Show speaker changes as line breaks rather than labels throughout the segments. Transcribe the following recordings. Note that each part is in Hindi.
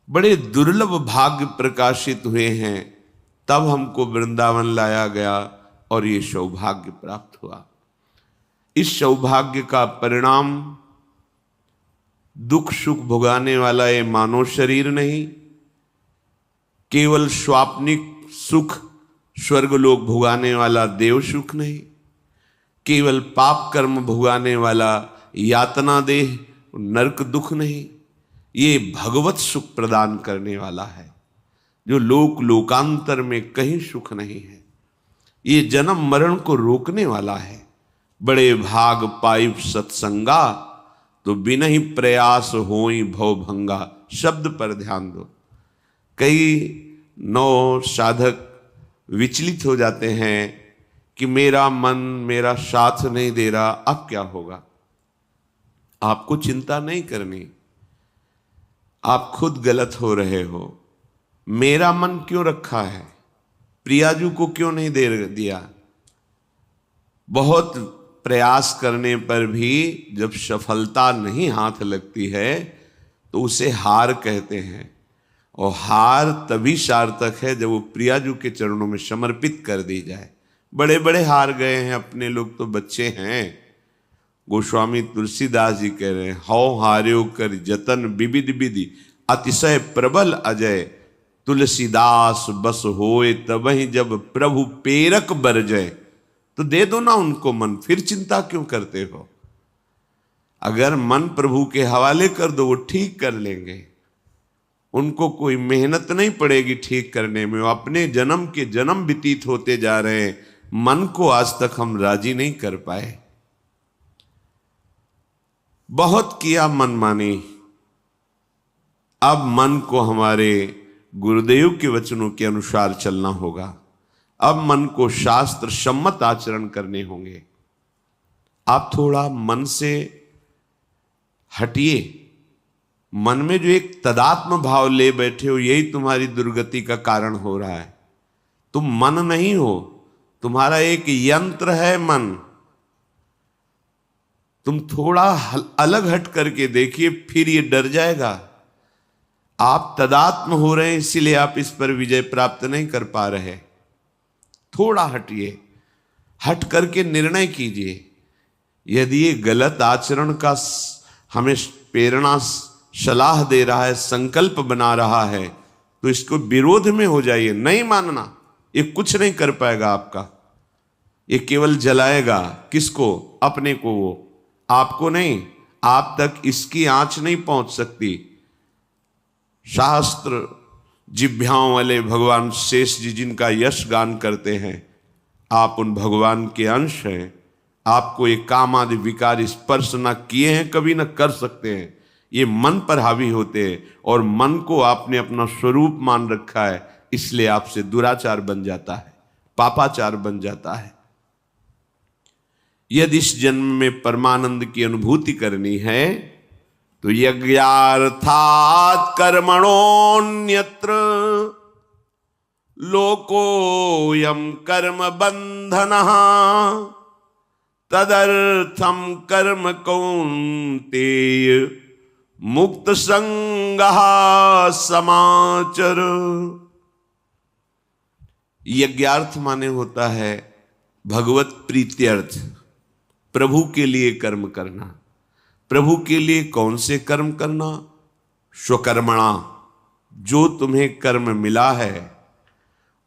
बड़े दुर्लभ भाग्य प्रकाशित हुए हैं, तब हमको वृंदावन लाया गया और ये सौभाग्य प्राप्त हुआ। इस सौभाग्य का परिणाम दुख सुख भोगाने वाला ये मानव शरीर नहीं, केवल स्वाप्निक सुख स्वर्गलोक भोगाने वाला देव सुख नहीं, केवल पाप कर्म भोगाने वाला यातना देह नरक दुख नहीं, ये भगवत सुख प्रदान करने वाला है जो लोक लोकांतर में कहीं सुख नहीं है। ये जन्म मरण को रोकने वाला है। बड़े भाग पाइप सत्संगा, तो बिना ही प्रयास होई भव भंगा। शब्द पर ध्यान दो। कई नौ साधक विचलित हो जाते हैं कि मेरा मन मेरा साथ नहीं दे रहा, अब क्या होगा। आपको चिंता नहीं करनी, आप खुद गलत हो रहे हो। मेरा मन क्यों रखा है, प्रियाजू को क्यों नहीं दे दिया। बहुत प्रयास करने पर भी जब सफलता नहीं हाथ लगती है तो उसे हार कहते हैं, और हार तभी सार्थक है जब वो प्रियाजू के चरणों में समर्पित कर दी जाए। बड़े बड़े हार गए हैं, अपने लोग तो बच्चे हैं। गोस्वामी तुलसीदास जी कह रहे हैं, हौ हार्यो कर जतन विविध विधि अतिशय प्रबल अजय, तुलसीदास बस होए तबहि जब प्रभु पेरक बरजय। तो दे दो ना उनको मन, फिर चिंता क्यों करते हो। अगर मन प्रभु के हवाले कर दो, वो ठीक कर लेंगे। उनको कोई मेहनत नहीं पड़ेगी ठीक करने में, वो अपने जन्म के जन्म व्यतीत होते जा रहे हैं। मन को आज तक हम राजी नहीं कर पाए। बहुत किया मनमानी, अब मन को हमारे गुरुदेव के वचनों के अनुसार चलना होगा। अब मन को शास्त्र सम्मत आचरण करने होंगे। आप थोड़ा मन से हटिए। मन में जो एक तदात्म भाव ले बैठे हो, यही तुम्हारी दुर्गति का कारण हो रहा है। तुम मन नहीं हो, तुम्हारा एक यंत्र है मन। तुम थोड़ा अलग हट करके देखिए, फिर ये डर जाएगा। आप तदात्म हो रहे हैं, इसीलिए आप इस पर विजय प्राप्त नहीं कर पा रहे। थोड़ा हटिए, हट करके निर्णय कीजिए। यदि ये गलत आचरण का हमें प्रेरणा सलाह दे रहा है, संकल्प बना रहा है, तो इसको विरोध में हो जाइए। नहीं मानना, ये कुछ नहीं कर पाएगा आपका। ये केवल जलाएगा किसको, अपने को। वो आपको नहीं, आप तक इसकी आंच नहीं पहुंच सकती। शास्त्र जिभ्याओं वाले भगवान शेष जी जिनका यश गान करते हैं, आप उन भगवान के अंश हैं। आपको ये काम आदि विकार स्पर्श न किए हैं, कभी न कर सकते हैं। ये मन पर हावी होते हैं, और मन को आपने अपना स्वरूप मान रखा है, इसलिए आपसे दुराचार बन जाता है, पापाचार बन जाता है। यदि इस जन्म में परमानंद की अनुभूति करनी है तो यज्ञार्थात् कर्मणोऽन्यत्र लोकोऽयं कर्म बंधनः, तदर्थं कर्म कौन्तेय मुक्त संगः समाचर। यज्ञार्थ माने होता है भगवत प्रीत्यर्थ, प्रभु के लिए कर्म करना। प्रभु के लिए कौन से कर्म करना? स्वकर्मणा, जो तुम्हें कर्म मिला है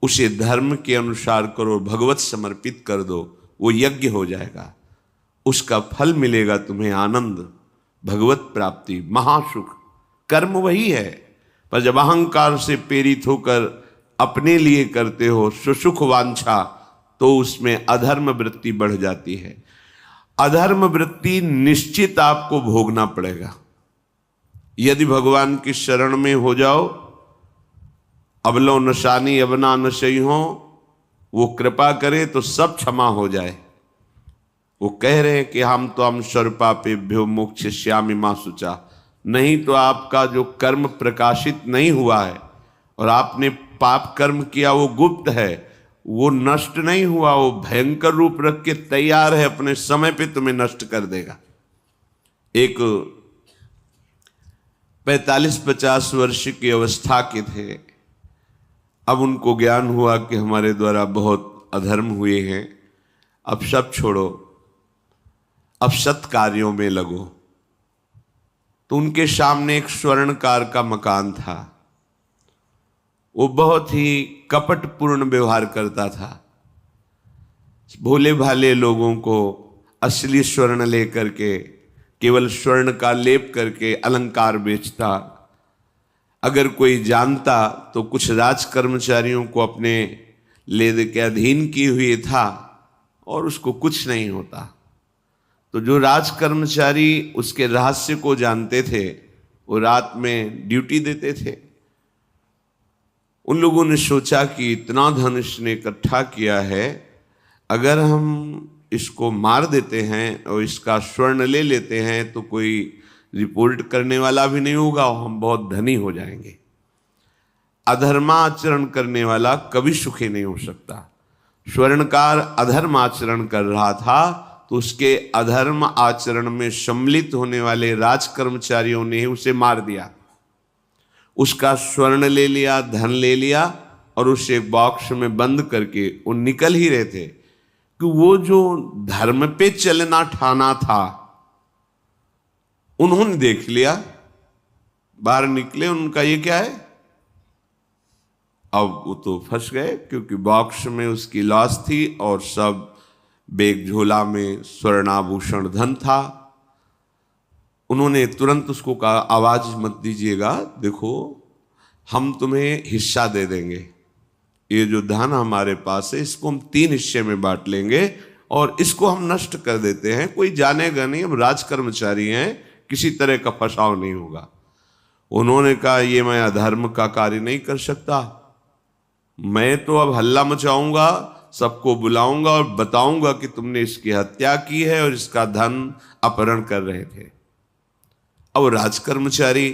उसे धर्म के अनुसार करो, भगवत समर्पित कर दो, वो यज्ञ हो जाएगा। उसका फल मिलेगा तुम्हें आनंद, भगवत प्राप्ति, महासुख। कर्म वही है, पर जब अहंकार से प्रेरित होकर अपने लिए करते हो सुसुख वांछा, तो उसमें अधर्म वृत्ति बढ़ जाती है। अधर्म वृत्ति निश्चित आपको भोगना पड़ेगा। यदि भगवान की शरण में हो जाओ, अबलो नशानी अबना नशई हो, वो कृपा करे तो सब क्षमा हो जाए। वो कह रहे हैं कि हम तो हम सर्वपापेभ्यो मोक्षयिष्यामि मा शुचा। नहीं तो आपका जो कर्म प्रकाशित नहीं हुआ है और आपने पाप कर्म किया, वो गुप्त है, वो नष्ट नहीं हुआ, वो भयंकर रूप रख के तैयार है, अपने समय पे तुम्हें नष्ट कर देगा। एक 45-50 वर्ष की अवस्था के थे। अब उनको ज्ञान हुआ कि हमारे द्वारा बहुत अधर्म हुए हैं, अब सब छोड़ो, अब सत् कार्यों में लगो। तो उनके सामने एक स्वर्णकार का मकान था। वो बहुत ही कपटपूर्ण व्यवहार करता था। भोले भाले लोगों को असली स्वर्ण लेकर के, केवल स्वर्ण का लेप करके अलंकार बेचता। अगर कोई जानता तो कुछ राज कर्मचारियों को अपने ले के अधीन किए हुए था और उसको कुछ नहीं होता। तो जो राज कर्मचारी उसके रहस्य को जानते थे वो रात में ड्यूटी देते थे। उन लोगों ने सोचा कि इतना धन इसने इकट्ठा किया है, अगर हम इसको मार देते हैं और इसका स्वर्ण ले लेते हैं तो कोई रिपोर्ट करने वाला भी नहीं होगा और हम बहुत धनी हो जाएंगे। अधर्माचरण करने वाला कभी सुखी नहीं हो सकता। स्वर्णकार अधर्म आचरण कर रहा था तो उसके अधर्म आचरण में सम्मिलित होने वाले राज कर्मचारियों ने उसे मार दिया। उसका स्वर्ण ले लिया, धन ले लिया और उसे एक बॉक्स में बंद करके वो निकल ही रहे थे कि वो जो धर्म पे चलना ठाना था उन्होंने देख लिया। बाहर निकले, उनका ये क्या है? अब वो तो फंस गए क्योंकि बॉक्स में उसकी लाश थी और सब बैग झोला में स्वर्णाभूषण धन था। उन्होंने तुरंत उसको कहा, आवाज मत दीजिएगा, देखो हम तुम्हें हिस्सा दे देंगे, ये जो धन हमारे पास है इसको हम 3 हिस्से में बांट लेंगे और इसको हम नष्ट कर देते हैं, कोई जानेगा नहीं, हम राज कर्मचारी हैं, किसी तरह का फसाव नहीं होगा। उन्होंने कहा, ये मैं अधर्म का कार्य नहीं कर सकता, मैं तो अब हल्ला मचाऊंगा, सबको बुलाऊंगा और बताऊंगा कि तुमने इसकी हत्या की है और इसका धन अपहरण कर रहे थे। अब राज कर्मचारी,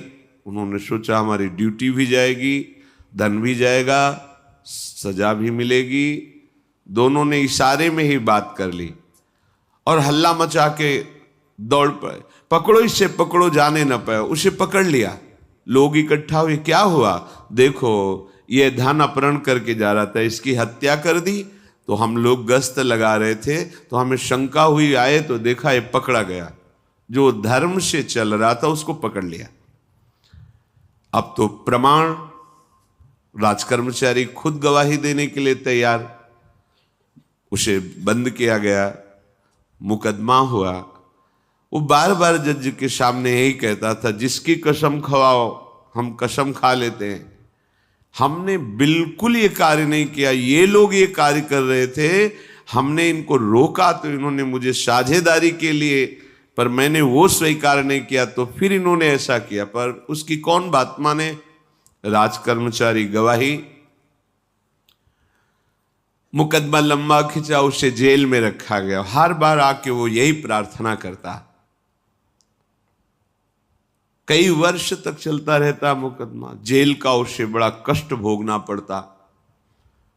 उन्होंने सोचा हमारी ड्यूटी भी जाएगी, धन भी जाएगा, सजा भी मिलेगी। दोनों ने इशारे में ही बात कर ली और हल्ला मचा के दौड़ पड़े, पकड़ो इसे, पकड़ो, जाने न पाए। उसे पकड़ लिया, लोग इकट्ठा हुए, क्या हुआ? देखो ये धन अपहरण करके जा रहा था, इसकी हत्या कर दी। तो हम लोग गश्त लगा रहे थे तो हमें शंका हुई, आए तो देखा ये पकड़ा गया, जो धर्म से चल रहा था उसको पकड़ लिया। अब तो प्रमाण, राज कर्मचारी खुद गवाही देने के लिए तैयार, उसे बंद किया गया, मुकदमा हुआ। वो बार बार जज के सामने यही कहता था, जिसकी कसम खवाओ हम कसम खा लेते हैं, हमने बिल्कुल ये कार्य नहीं किया, ये लोग ये कार्य कर रहे थे, हमने इनको रोका तो इन्होंने मुझे साझेदारी के लिए, पर मैंने वो स्वीकार नहीं किया तो फिर इन्होंने ऐसा किया। पर उसकी कौन बात माने? राज कर्मचारी गवाही। मुकदमा लंबा खिंचा, उसे जेल में रखा गया। हर बार आके वो यही प्रार्थना करता, कई वर्ष तक चलता रहता मुकदमा, जेल का उसे बड़ा कष्ट भोगना पड़ता।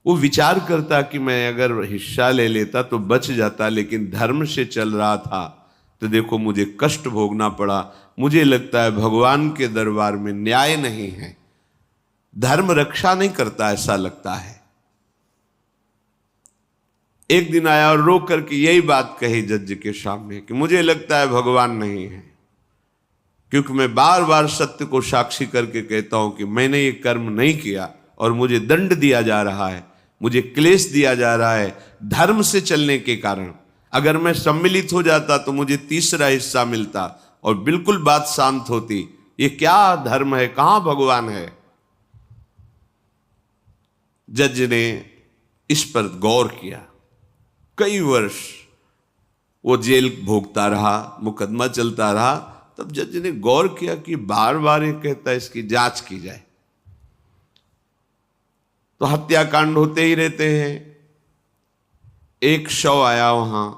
वो विचार करता कि मैं अगर हिस्सा ले लेता तो बच जाता, लेकिन धर्म से चल रहा था तो देखो मुझे कष्ट भोगना पड़ा। मुझे लगता है भगवान के दरबार में न्याय नहीं है, धर्म रक्षा नहीं करता, ऐसा लगता है। एक दिन आया और रो करके यही बात कही जज के सामने कि मुझे लगता है भगवान नहीं है, क्योंकि मैं बार बार सत्य को साक्षी करके कहता हूं कि मैंने ये कर्म नहीं किया और मुझे दंड दिया जा रहा है, मुझे क्लेश दिया जा रहा है धर्म से चलने के कारण। अगर मैं सम्मिलित हो जाता तो मुझे तीसरा हिस्सा मिलता और बिल्कुल बात शांत होती। ये क्या धर्म है, कहां भगवान है? जज ने इस पर गौर किया। कई वर्ष वो जेल भोगता रहा, मुकदमा चलता रहा। तब जज ने गौर किया कि बार बार ये कहता है इसकी जांच की जाए, तो हत्याकांड होते ही रहते हैं। एक शव आया वहां,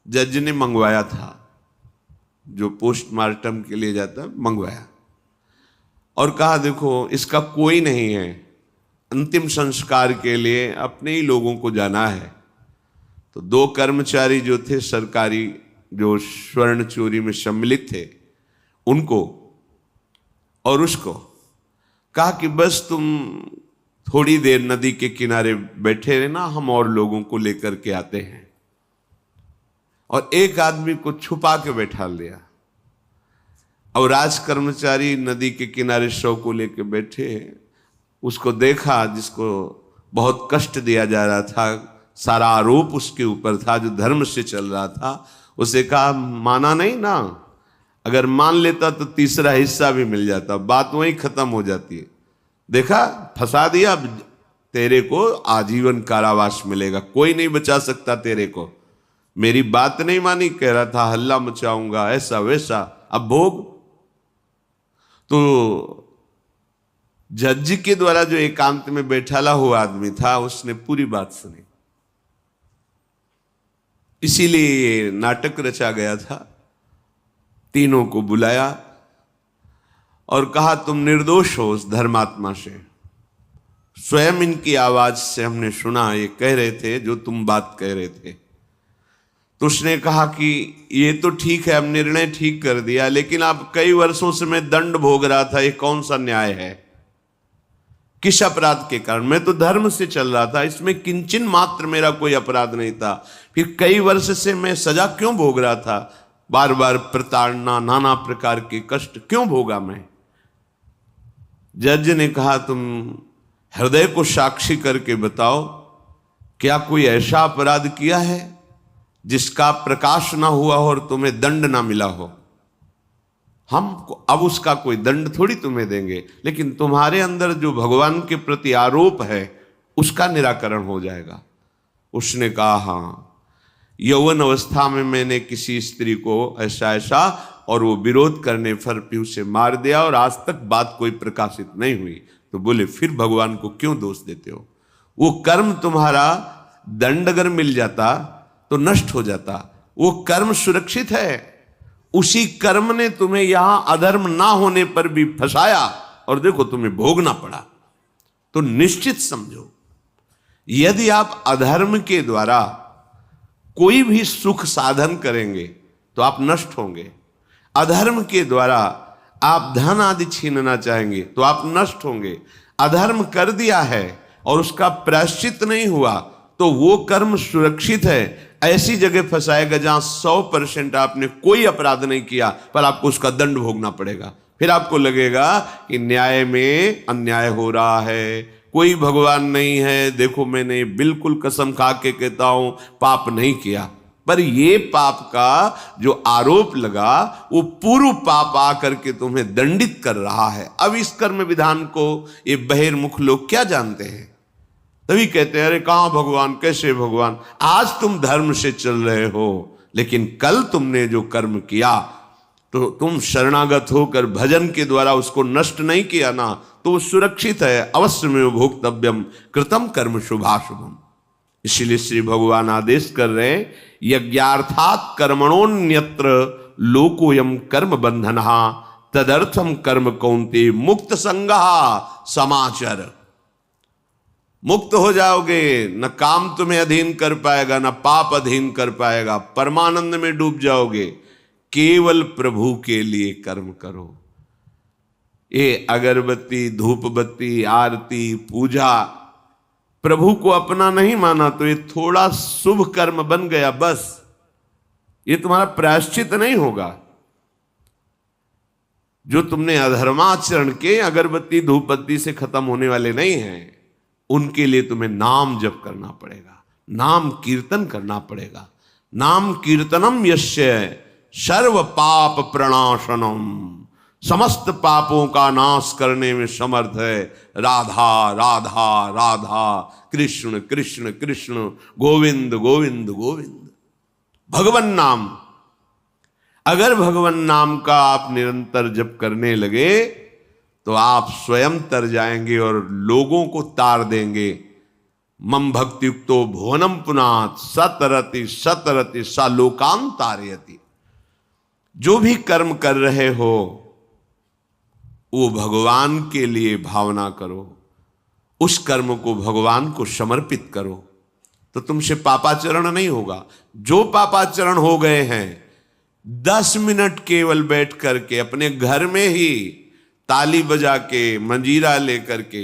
जज ने मंगवाया था, जो पोस्टमार्टम के लिए जाता, मंगवाया और कहा देखो इसका कोई नहीं है, अंतिम संस्कार के लिए अपने ही लोगों को जाना है। तो 2 कर्मचारी जो थे सरकारी, जो स्वर्ण चोरी में सम्मिलित थे, उनको और उसको, कहा कि बस तुम थोड़ी देर नदी के किनारे बैठे रहना, हम और लोगों को लेकर के आते हैं। और एक आदमी को छुपा के बैठा लिया और राज कर्मचारी नदी के किनारे शव को लेकर बैठे। उसको देखा, जिसको बहुत कष्ट दिया जा रहा था, सारा आरोप उसके ऊपर था, जो धर्म से चल रहा था। उसे कहा, माना नहीं ना, अगर मान लेता तो तीसरा हिस्सा भी मिल जाता, बात वहीं खत्म हो जाती है। देखा, फंसा दिया, तेरे को आजीवन कारावास मिलेगा, कोई नहीं बचा सकता तेरे को। मेरी बात नहीं मानी, कह रहा था हल्ला मचाऊंगा, ऐसा वैसा, अब भोग। तो जज के द्वारा जो एकांत में बैठाला हुआ आदमी था, उसने पूरी बात सुनी। इसीलिए ये नाटक रचा गया था। तीनों को बुलाया और कहा, तुम निर्दोष हो उस धर्मात्मा से। स्वयं इनकी आवाज से हमने सुना, ये कह रहे थे जो तुम बात कह रहे थे। तो उसने कहा कि ये तो ठीक है, अब निर्णय ठीक कर दिया, लेकिन अब कई वर्षों से मैं दंड भोग रहा था, ये कौन सा न्याय है? किस अपराध के कारण? मैं तो धर्म से चल रहा था, इसमें किंचन मात्र मेरा कोई अपराध नहीं था। फिर कई वर्ष से मैं सजा क्यों भोग रहा था? बार बार प्रताड़ना, नाना प्रकार के कष्ट क्यों भोगा मैं? जज ने कहा, तुम हृदय को साक्षी करके बताओ, क्या कोई ऐसा अपराध किया है जिसका प्रकाश ना हुआ हो और तुम्हें दंड ना मिला हो? हम अब उसका कोई दंड थोड़ी तुम्हें देंगे, लेकिन तुम्हारे अंदर जो भगवान के प्रति आरोप है उसका निराकरण हो जाएगा। उसने कहा, हाँ, यौवन अवस्था में मैंने किसी स्त्री को ऐसा ऐसा, और वो विरोध करने पर भी उसे मार दिया और आज तक बात कोई प्रकाशित नहीं हुई। तो बोले, फिर भगवान को क्यों दोष देते हो? वो कर्म तुम्हारा दंड अगर मिल जाता तो नष्ट हो जाता, वो कर्म सुरक्षित है। उसी कर्म ने तुम्हें यहां अधर्म ना होने पर भी फंसाया और देखो तुम्हें भोगना पड़ा। तो निश्चित समझो, यदि आप अधर्म के द्वारा कोई भी सुख साधन करेंगे तो आप नष्ट होंगे। अधर्म के द्वारा आप धन आदि छीनना चाहेंगे तो आप नष्ट होंगे। अधर्म कर दिया है और उसका प्रायश्चित नहीं हुआ तो वो कर्म सुरक्षित है। ऐसी जगह फंसाएगा जहां 100% आपने कोई अपराध नहीं किया पर आपको उसका दंड भोगना पड़ेगा। फिर आपको लगेगा कि न्याय में अन्याय हो रहा है, कोई भगवान नहीं है। देखो, मैंने बिल्कुल कसम खा के कहता हूं, पाप नहीं किया, पर ये पाप का जो आरोप लगा वो पूर्व पाप आकर के तुम्हें दंडित कर रहा है। अब इस कर्म विधान को ये बहिर्मुख लोग क्या जानते हैं? तभी कहते हैं, अरे कहां भगवान, कैसे भगवान? आज तुम धर्म से चल रहे हो, लेकिन कल तुमने जो कर्म किया तो तुम शरणागत होकर भजन के द्वारा उसको नष्ट नहीं किया ना, तो वो सुरक्षित है। अवश्य में भोक्तव्यम कृतम कर्म शुभाशुभम। इसीलिए श्री भगवान आदेश कर रहे हैं, यज्ञार्थात कर्मणोन्यत्र लोकोयम कर्म बंधनहा तदर्थम कर्म कौन्ते मुक्त संगहा समाचर। मुक्त हो जाओगे, न काम तुम्हें अधीन कर पाएगा, न पाप अधीन कर पाएगा, परमानंद में डूब जाओगे। केवल प्रभु के लिए कर्म करो। ये अगरबत्ती, धूप बत्ती, आरती, पूजा प्रभु को अपना नहीं माना तो ये थोड़ा शुभ कर्म बन गया, बस। ये तुम्हारा प्रायश्चित नहीं होगा। जो तुमने अधर्माचरण के अगरबत्ती धूप बत्ती से खत्म होने वाले नहीं हैं, उनके लिए तुम्हें नाम जप करना पड़ेगा, नाम कीर्तन करना पड़ेगा। नाम कीर्तनम यस्य सर्व पाप प्रणाशनम, समस्त पापों का नाश करने में समर्थ है। राधा राधा राधा, कृष्ण कृष्ण कृष्ण, गोविंद गोविंद गोविंद। भगवन नाम, अगर भगवन नाम का आप निरंतर जप करने लगे तो आप स्वयं तर जाएंगे और लोगों को तार देंगे। मम भक्तियुक्तो भुवनम पुनात सतरति सतरति सा लोकान तारयति। जो भी कर्म कर रहे हो वो भगवान के लिए भावना करो, उस कर्म को भगवान को समर्पित करो, तो तुमसे पापाचरण नहीं होगा। जो पापाचरण हो गए हैं, 10 मिनट केवल बैठ करके अपने घर में ही ताली बजा के मंजीरा लेकर के,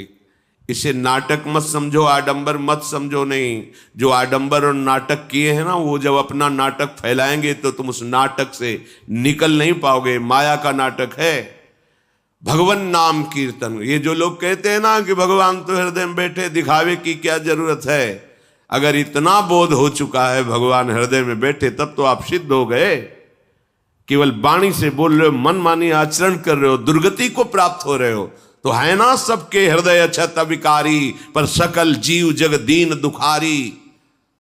इसे नाटक मत समझो, आडंबर मत समझो। नहीं, जो आडंबर और नाटक किए हैं ना, वो जब अपना नाटक फैलाएंगे तो तुम उस नाटक से निकल नहीं पाओगे। माया का नाटक है। भगवान नाम कीर्तन, ये जो लोग कहते हैं ना कि भगवान तो हृदय में बैठे, दिखावे की क्या जरूरत है। अगर इतना बोध हो चुका है भगवान हृदय में बैठे, तब तो आप सिद्ध हो गए। केवल वाणी से बोल रहे हो, मन मानी आचरण कर रहे हो, दुर्गति को प्राप्त हो रहे हो, तो है ना सबके हृदय अछत विकारी, पर सकल जीव जग दीन दुखारी।